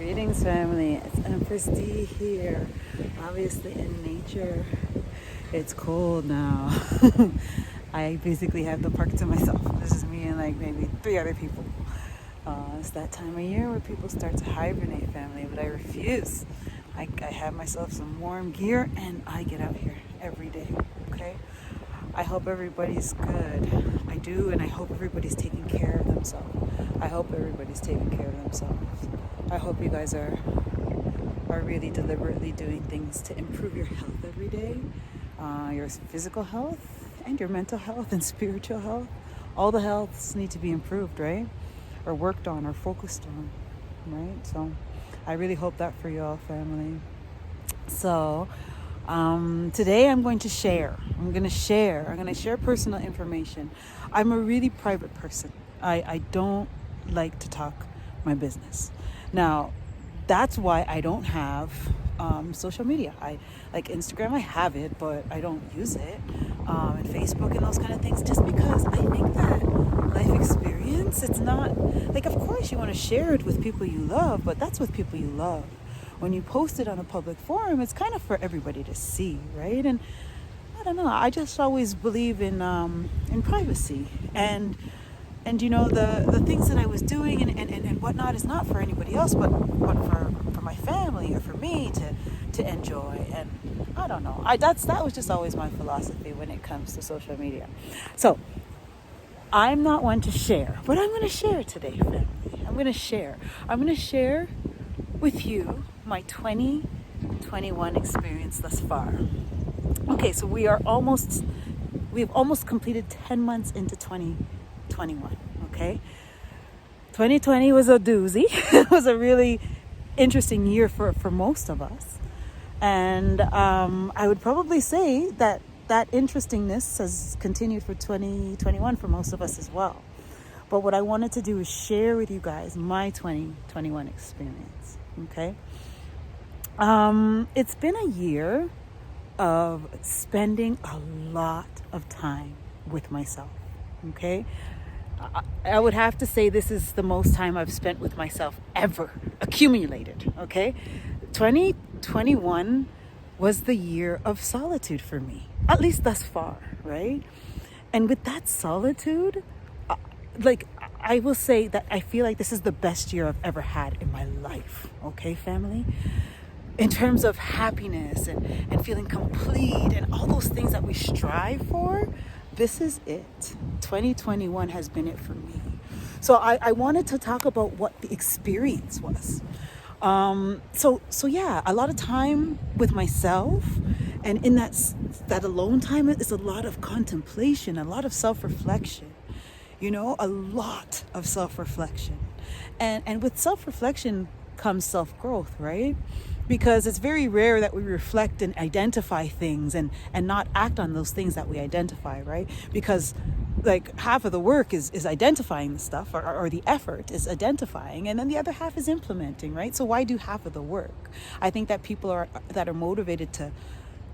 Greetings, family. It's Empress D here. Obviously, in nature, it's cold now. I basically have the park to myself. This is me and like maybe 3 other people. It's that time of year where people start to hibernate, family, but I refuse. I have myself some warm gear and I get out here every day, okay? I hope everybody's good. I do, and I hope everybody's taking care of themselves. I hope everybody's taking care of themselves. I hope you guys are really deliberately doing things to improve your health every day, your physical health and your mental health and spiritual health. All the healths need to be improved, right? Or worked on or focused on, right? So I really hope that for you all, family. So today I'm going to share personal information. I'm a really private person. I don't like to talk my business. Now, that's why I don't have social media. I like Instagram, I have it, but I don't use it. And Facebook and those kind of things, just because I think that life experience, it's not like, of course you want to share it with people you love, but that's with people you love. When you post it on a public forum, it's kind of for everybody to see, right? And I don't know, I just always believe in privacy and you know, the things that I was doing and whatnot is not for anybody else, but for my family or for me to enjoy. And I don't know, that was just always my philosophy when it comes to social media. So I'm not one to share, but I'm going to share today, family. I'm going to share with you my 2021 experience thus far. Okay, so we've almost completed 10 months into 2021, okay? 2020 was a doozy. It was a really interesting year for most of us. And I would probably say that interestingness has continued for 2021 for most of us as well. But what I wanted to do is share with you guys my 2021 experience, okay? It's been a year of spending a lot of time with myself, okay? I would have to say this is the most time I've spent with myself ever, accumulated, okay? 2021 was the year of solitude for me, at least thus far, right? And with that solitude, I will say that I feel like this is the best year I've ever had in my life, okay, family? In terms of happiness and feeling complete and all those things that we strive for, this is it. 2021 has been it for me. So I wanted to talk about what the experience was. So yeah, a lot of time with myself, and in that alone time is a lot of contemplation, a lot of self-reflection, you know, a lot of self-reflection. And with self-reflection comes self-growth, right? Because it's very rare that we reflect and identify things and not act on those things that we identify, right? Because like half of the work is identifying the stuff, or the effort is identifying, and then the other half is implementing, right? So why do half of the work? I think that people that are motivated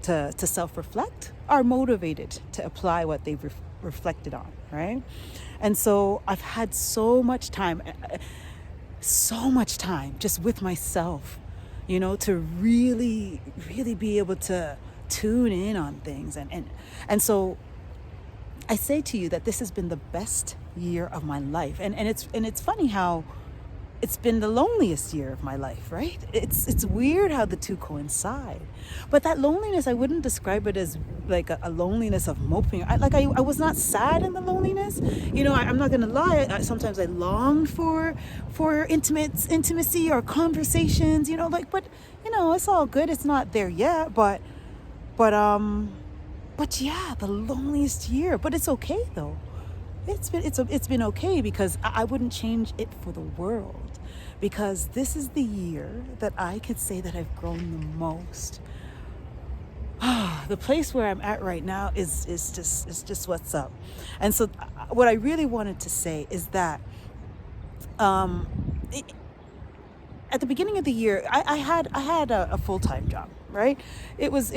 to self-reflect are motivated to apply what they've reflected on, right? And so I've had so much time just with myself, you know, to really, really be able to tune in on things. And so I say to you that this has been the best year of my life. And it's funny how it's been the loneliest year of my life, right? It's weird how the two coincide. But that loneliness, I wouldn't describe it as like a loneliness of moping. I was not sad in the loneliness. You know, I'm not going to lie. Sometimes I longed for intimacy or conversations, you know, like, but, you know, it's all good. It's not there yet, but yeah, the loneliest year. But it's okay though. It's been okay, because I wouldn't change it for the world, because this is the year that I could say that I've grown the most. The place where I'm at right now is just what's up. And so what I really wanted to say is that at the beginning of the year, I had a full-time job, right? It was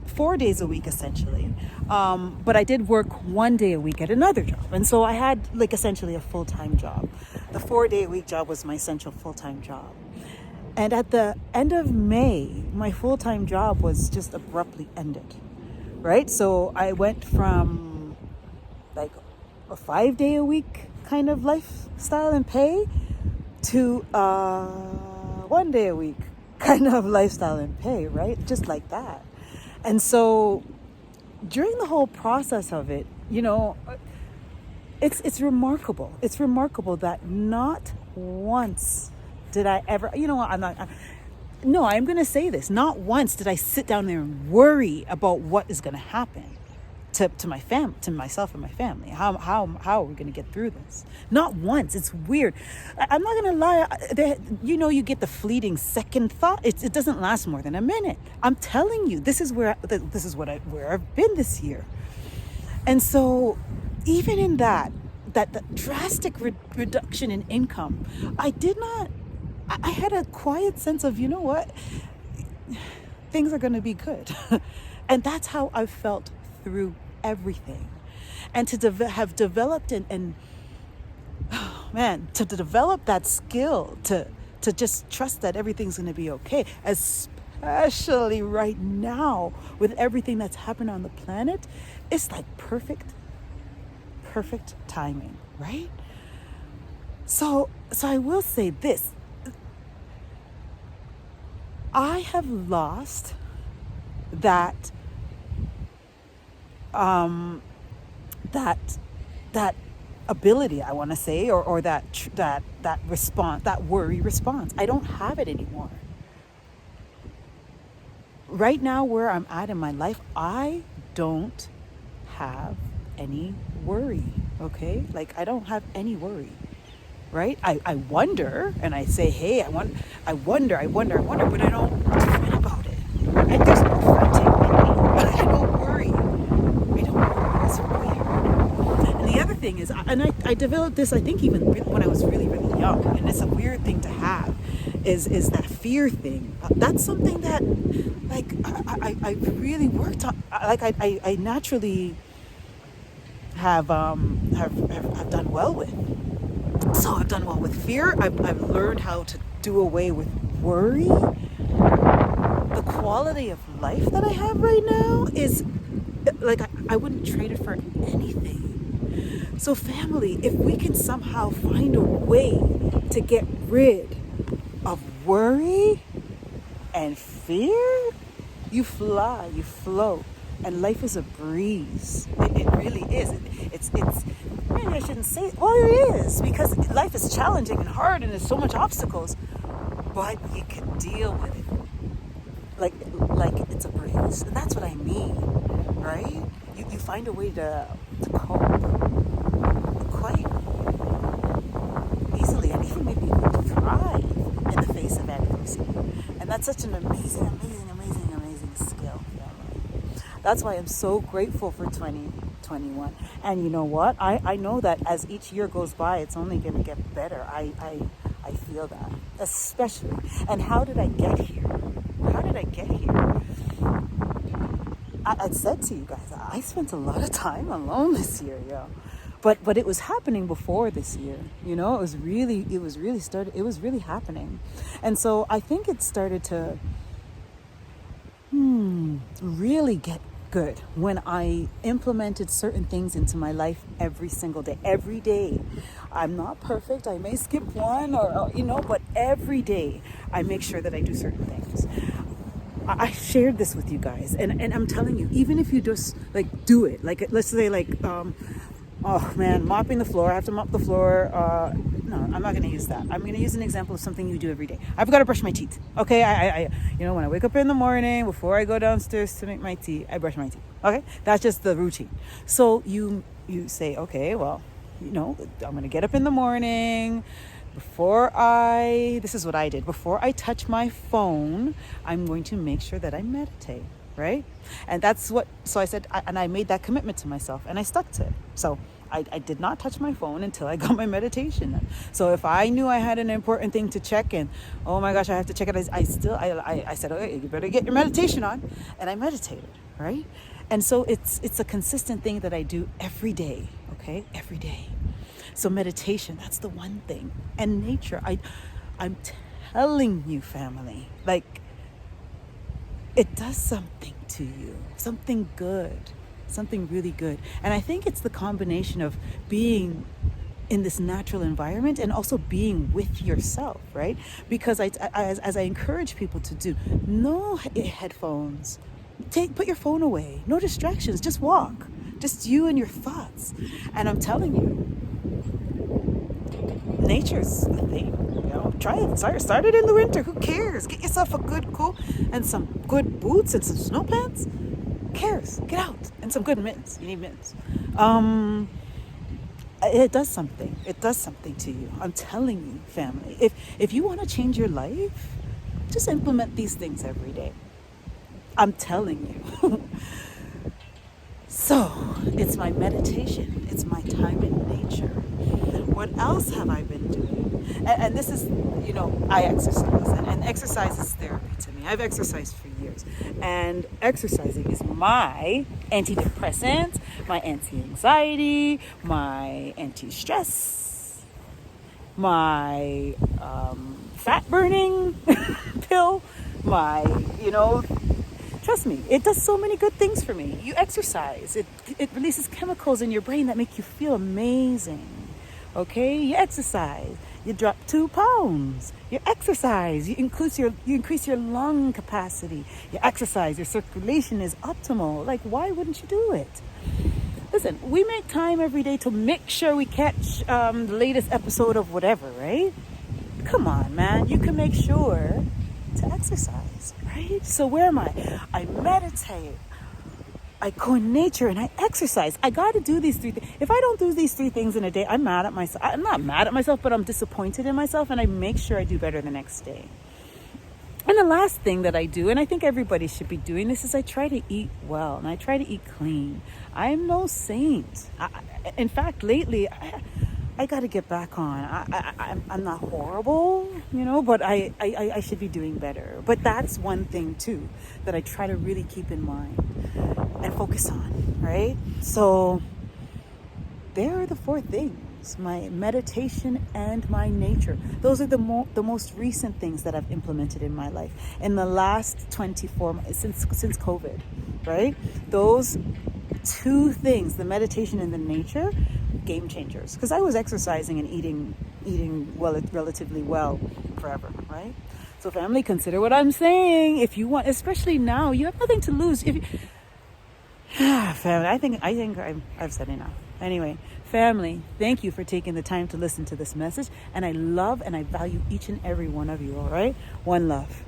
4 days a week essentially, but I did work 1 day a week at another job, and so I had like essentially a full-time job. the 4-day a week job was my essential full-time job. And at the end of May, my full-time job was just abruptly ended, right? So I went from like a 5-day a week kind of lifestyle and pay to 1 day a week kind of lifestyle and pay, right? Just like that. And so during the whole process of it, it's remarkable. It's remarkable that not once did I ever, I'm going to say this. Not once did I sit down there and worry about what is going to happen to my family, to myself and my family. How are we going to get through this? Not once. It's weird. I'm not going to lie. You get the fleeting second thought. It doesn't last more than a minute. I'm telling you, this is where I've been this year. And so even in that drastic reduction in income, I had a quiet sense of, things are going to be good. And that's how I felt through everything. And to have developed to develop that skill to just trust that everything's going to be okay, especially right now with everything that's happened on the planet, it's like perfect timing, right? So I will say this. I have lost that ability, I want to say, or that response, that worry response. I don't have it anymore. Right now, where I'm at in my life, I don't have any worry. Okay, like I don't have any worry. Right? I wonder, and I say, hey, I wonder, but I don't fret about it. And there's no fretting in me. I don't worry. It's weird. And the other thing is, I developed this, I think, even when I was really, really young, and it's a weird thing to have, is that fear thing. That's something that, like, I really worked on. Like, I naturally have done well with. So I've done well with fear. I've learned how to do away with worry. The quality of life that I have right now is like I wouldn't trade it for anything. So family, if we can somehow find a way to get rid of worry and fear, you fly, you float, and life is a breeze. It really is. It's maybe I shouldn't say it. Well, it is, because life is challenging and hard and there's so much obstacles, but you can deal with it like it's a breeze. And that's what I mean, right? You find a way to cope quite easily and even maybe thrive in the face of adversity. And that's such an amazing skill. That's why I'm so grateful for 2021. And you know what? I know that as each year goes by, it's only going to get better. I feel that, especially. And how did I get here? I said to you guys, I spent a lot of time alone this year, But it was happening before this year. It was really happening. And so I think it started to really get good when I implemented certain things into my life every single day. Every day. I'm not perfect. I may skip one but every day I make sure that I do certain things. I shared this with you guys, and I'm telling you, even if you just like do it, like let's say mopping the floor. I have to mop the floor. No, I'm not going to use that. I'm going to use an example of something you do every day. I've got to brush my teeth. Okay, I when I wake up in the morning, before I go downstairs to make my tea, I brush my teeth. Okay, that's just the routine. So you say, okay, well, I'm going to get up in the morning. This is what I did. Before I touch my phone, I'm going to make sure that I meditate, right? And so I said, and I made that commitment to myself, and I stuck to it. So I did not touch my phone until I got my meditation. So if I knew I had an important thing to check and, oh my gosh, I have to check it, I said, okay, you better get your meditation on. And I meditated, right? And so it's a consistent thing that I do every day, okay? Every day. So meditation, that's the one thing. And nature, I'm telling you, family, like, it does something to you, something good, something really good. And I think it's the combination of being in this natural environment and also being with yourself, right? Because as I encourage people to do, no headphones, put your phone away, no distractions, just walk, just you and your thoughts. And I'm telling you, nature's a thing. Try it. Start it in the winter. Who cares? Get yourself a good coat and some good boots and some snow pants. Who cares? Get out. And some good mittens. You need mittens. It does something. It does something to you. I'm telling you, family. If you want to change your life, just implement these things every day. I'm telling you. So, it's my meditation. It's my time in nature. What else have I been doing? And this is, I exercise. And exercise is therapy to me. I've exercised for years. And exercising is my antidepressant, my anti-anxiety, my anti-stress, my fat-burning pill, my, trust me, it does so many good things for me. You exercise. It releases chemicals in your brain that make you feel amazing. Okay? You exercise. You drop 2 pounds. You exercise. You increase your lung capacity. You exercise. Your circulation is optimal. Like, why wouldn't you do it? Listen, we make time every day to make sure we catch the latest episode of whatever, right? Come on, man. You can make sure to exercise, right? So where am I? I meditate. I go in nature and I exercise. I got to do these 3 things. If I don't do these 3 things in a day, I'm mad at myself. I'm not mad at myself, but I'm disappointed in myself, and I make sure I do better the next day. And the last thing that I do, and I think everybody should be doing this, is I try to eat well and I try to eat clean. I'm no saint. In fact, lately, I got to get back on. I'm not horrible, but I should be doing better. But that's one thing too that I try to really keep in mind and focus on, right? So there are the 4 things: my meditation and my nature. Those are the most recent things that I've implemented in my life in the last 24 months since COVID, right? Those 2 things, the meditation and the nature, game changers. Because I was exercising and eating well, relatively well forever, right? So family, consider what I'm saying. If you want, especially now, you have nothing to lose. Family, I think I've said enough. Anyway, family, thank you for taking the time to listen to this message. And I love and I value each and every one of you, all right? One love.